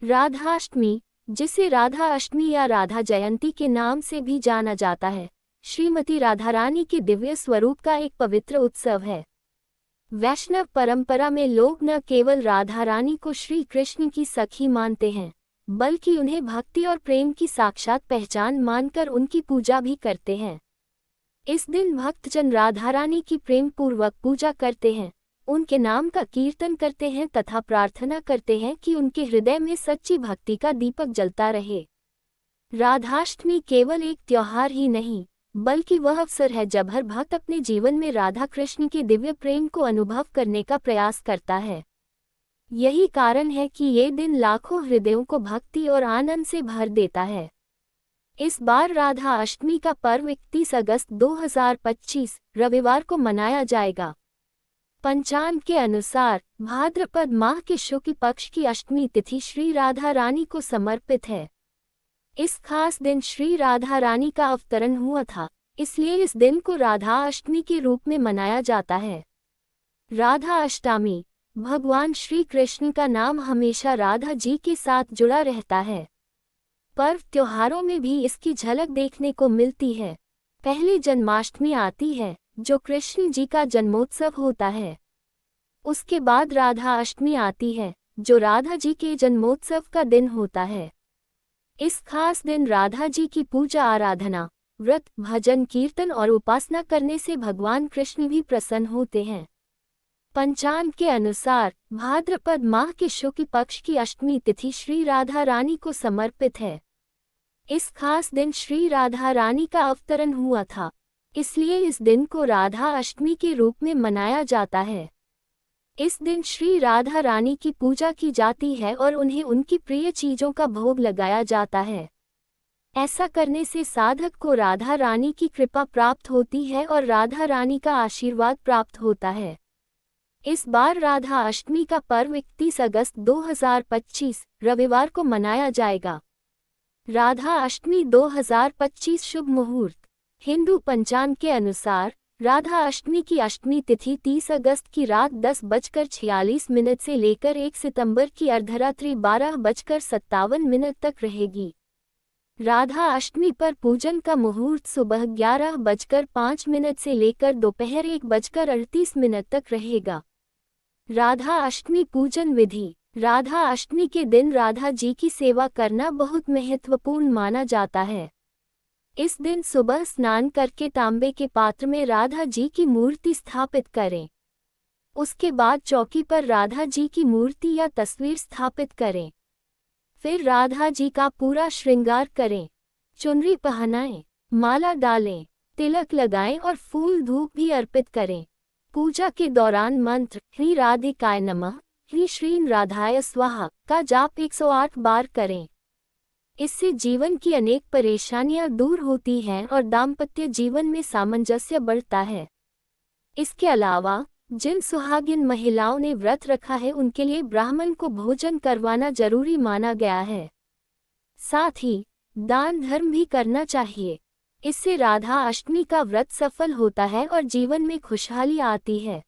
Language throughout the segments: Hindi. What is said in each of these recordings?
राधाष्टमी, जिसे राधा अष्टमी या राधा जयंती के नाम से भी जाना जाता है, श्रीमती राधारानी के दिव्य स्वरूप का एक पवित्र उत्सव है। वैष्णव परंपरा में लोग न केवल राधा रानी को श्री कृष्ण की सखी मानते हैं, बल्कि उन्हें भक्ति और प्रेम की साक्षात पहचान मानकर उनकी पूजा भी करते हैं। इस दिन भक्तजन राधा रानी की प्रेम पूर्वक पूजा करते हैं, उनके नाम का कीर्तन करते हैं तथा प्रार्थना करते हैं कि उनके हृदय में सच्ची भक्ति का दीपक जलता रहे। राधाष्टमी केवल एक त्योहार ही नहीं, बल्कि वह अवसर है जब हर भक्त अपने जीवन में राधा कृष्ण के दिव्य प्रेम को अनुभव करने का प्रयास करता है। यही कारण है कि ये दिन लाखों हृदयों को भक्ति और आनंद से भर देता है। इस बार राधा अष्टमी का पर्व 31 अगस्त 2025 रविवार को मनाया जाएगा। पंचांग के अनुसार भाद्रपद माह के शुक्ल पक्ष की अष्टमी तिथि श्री राधा रानी को समर्पित है। इस खास दिन श्री राधा रानी का अवतरण हुआ था, इसलिए इस दिन को राधा अष्टमी के रूप में मनाया जाता है। राधा अष्टमी, भगवान श्री कृष्ण का नाम हमेशा राधा जी के साथ जुड़ा रहता है। पर्व त्योहारों में भी इसकी झलक देखने को मिलती है। पहले जन्माष्टमी आती है, जो कृष्ण जी का जन्मोत्सव होता है। उसके बाद राधा अष्टमी आती है, जो राधा जी के जन्मोत्सव का दिन होता है। इस खास दिन राधा जी की पूजा आराधना, व्रत, भजन, कीर्तन और उपासना करने से भगवान कृष्ण भी प्रसन्न होते हैं। पंचांग के अनुसार भाद्रपद माह के शुक्ल पक्ष की अष्टमी तिथि श्री राधा रानी को समर्पित है। इस खास दिन श्री राधा रानी का अवतरण हुआ था, इसलिए इस दिन को राधा अष्टमी के रूप में मनाया जाता है। इस दिन श्री राधा रानी की पूजा की जाती है और उन्हें उनकी प्रिय चीजों का भोग लगाया जाता है। ऐसा करने से साधक को राधा रानी की कृपा प्राप्त होती है और राधा रानी का आशीर्वाद प्राप्त होता है। इस बार राधा अष्टमी का पर्व 31 अगस्त 2025 रविवार को मनाया जाएगा। राधा अष्टमी 2025 शुभ मुहूर्त। हिंदू पंचांग के अनुसार राधा अष्टमी की अष्टमी तिथि 30 अगस्त की रात 10:46 से लेकर 1 सितंबर की अर्धरात्रि 12:57 तक रहेगी। राधा अष्टमी पर पूजन का मुहूर्त सुबह 11:05 से लेकर दोपहर 1:38 तक रहेगा। राधा अष्टमी पूजन विधि। राधा अष्टमी के दिन राधा जी की सेवा करना बहुत महत्वपूर्ण माना जाता है। इस दिन सुबह स्नान करके तांबे के पात्र में राधा जी की मूर्ति स्थापित करें। उसके बाद चौकी पर राधा जी की मूर्ति या तस्वीर स्थापित करें। फिर राधा जी का पूरा श्रृंगार करें, चुनरी पहनाएं, माला डालें, तिलक लगाएं और फूल धूप भी अर्पित करें। पूजा के दौरान मंत्र ह्री राधिकाय नमः, ह्री श्रीं राधाय स्वाहा का जाप 108 बार करें। इससे जीवन की अनेक परेशानियां दूर होती हैं और दाम्पत्य जीवन में सामंजस्य बढ़ता है। इसके अलावा जिन सुहागिन महिलाओं ने व्रत रखा है उनके लिए ब्राह्मण को भोजन करवाना जरूरी माना गया है। साथ ही दान धर्म भी करना चाहिए। इससे राधा अष्टमी का व्रत सफल होता है और जीवन में खुशहाली आती है।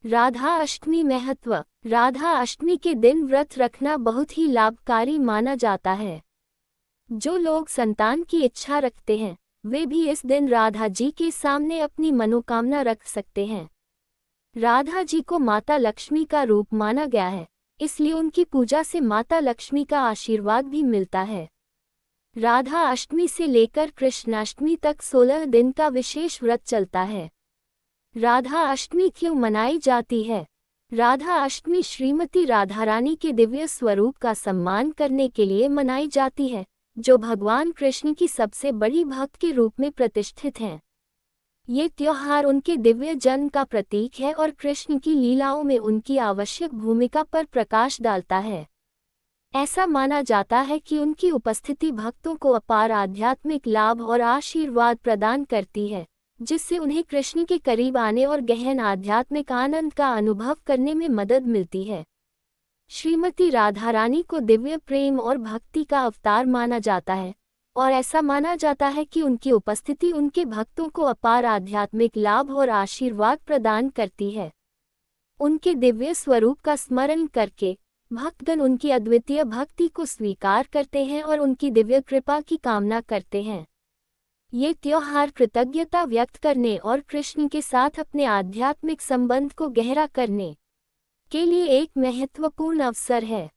राधा अष्टमी महत्व। राधा अष्टमी के दिन व्रत रखना बहुत ही लाभकारी माना जाता है। जो लोग संतान की इच्छा रखते हैं, वे भी इस दिन राधा जी के सामने अपनी मनोकामना रख सकते हैं। राधा जी को माता लक्ष्मी का रूप माना गया है, इसलिए उनकी पूजा से माता लक्ष्मी का आशीर्वाद भी मिलता है। राधा अष्टमी से लेकर कृष्णाष्टमी तक 16 दिन का विशेष व्रत चलता है। राधा अष्टमी क्यों मनाई जाती है? राधा अष्टमी श्रीमती राधारानी के दिव्य स्वरूप का सम्मान करने के लिए मनाई जाती है, जो भगवान कृष्ण की सबसे बड़ी भक्त के रूप में प्रतिष्ठित हैं। ये त्योहार उनके दिव्य जन्म का प्रतीक है और कृष्ण की लीलाओं में उनकी आवश्यक भूमिका पर प्रकाश डालता है। ऐसा माना जाता है कि उनकी उपस्थिति भक्तों को अपार आध्यात्मिक लाभ और आशीर्वाद प्रदान करती है, जिससे उन्हें कृष्ण के करीब आने और गहन आध्यात्मिक आनंद का अनुभव करने में मदद मिलती है। श्रीमती राधारानी को दिव्य प्रेम और भक्ति का अवतार माना जाता है और ऐसा माना जाता है कि उनकी उपस्थिति उनके भक्तों को अपार आध्यात्मिक लाभ और आशीर्वाद प्रदान करती है। उनके दिव्य स्वरूप का स्मरण करके भक्तगण उनकी अद्वितीय भक्ति को स्वीकार करते हैं और उनकी दिव्य कृपा की कामना करते हैं। ये त्योहार कृतज्ञता व्यक्त करने और कृष्ण के साथ अपने आध्यात्मिक संबंध को गहरा करने के लिए एक महत्वपूर्ण अवसर है।